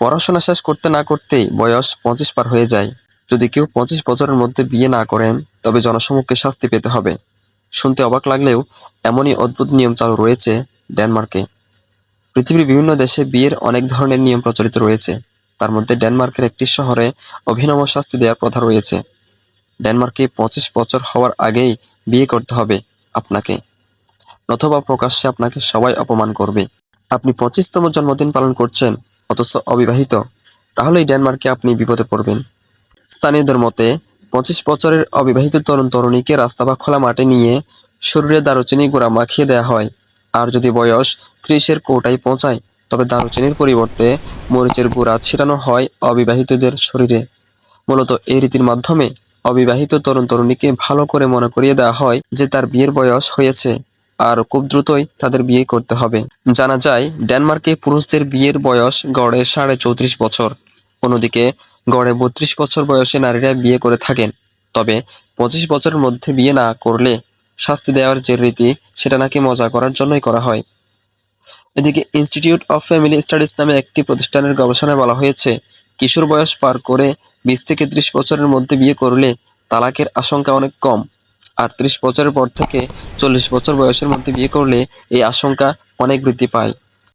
পড়াশোনা শেষ করতে না করতেই বয়স 25 পার হয়ে যায়। যদি কেউ 25 বছরের মধ্যে বিয়ে না করেন তবে জনসম্মুখে শাস্তি পেতে হবে। শুনতে অবাক লাগলেও এমনই অদ্ভুত নিয়ম চালু রয়েছে ডেনমার্কে। পৃথিবীর বিভিন্ন দেশে বিয়ের অনেক ধরনের নিয়ম প্রচলিত রয়েছে। তার মধ্যে ডেনমার্কের একটি শহরে অভিনব শাস্তি দেওয়ার প্রথা রয়েছে। ডেনমার্কে 25 বছর হওয়ার আগেই বিয়ে করতে হবে আপনাকে, নতুবা প্রকাশ্যে আপনাকে সবাই অপমান করবে। আপনি 25তম জন্মদিন পালন করছেন অথচ অবিবাহিত, তাহলেই ডেনমার্কে আপনি বিপদে পড়বেন। স্থানীয়দের মতে 25 বছরের অবিবাহিত তরুণ তরুণীকে রাস্তা বা খোলা মাঠে নিয়ে শরীরে দারুচিনি গুঁড়া মাখিয়ে দেওয়া হয়। আর যদি বয়স 30-এর কোটায় পৌঁছায় তবে দারুচিনির পরিবর্তে মরিচের গুঁড়া ছিটানো হয় অবিবাহিতদের শরীরে। মূলত এই রীতির মাধ্যমে অবিবাহিত তরুণ তরুণীকে ভালো করে মনে করিয়ে দেওয়া হয় যে তার বিয়ের বয়স হয়েছে আর খুব দ্রুতই তাদের বিয়ে করতে হবে। জানা যায় ডেনমার্কে পুরুষদের বিয়ের বয়স গড়ে 34.5 বছর। অন্যদিকে গড়ে 32 বছর বয়সে নারীরা বিয়ে করে থাকেন। তবে 25 বছরের মধ্যে বিয়ে না করলে শাস্তি দেওয়ার যে রীতি, সেটা নাকি মজা করার জন্যই করা হয়। এদিকে ইনস্টিটিউট অফ ফ্যামিলি স্টাডিজ নামে একটি প্রতিষ্ঠানের গবেষণায় বলা হয়েছে, কিশোর বয়স পার করে 20 থেকে 30 বছরের মধ্যে বিয়ে করলে তালাকের আশঙ্কা অনেক কম। আর 30 বছরের পর থেকে 40 বছর বয়সের মধ্যে বিয়ে করলে এই আশঙ্কা অনেক বৃদ্ধি পায়।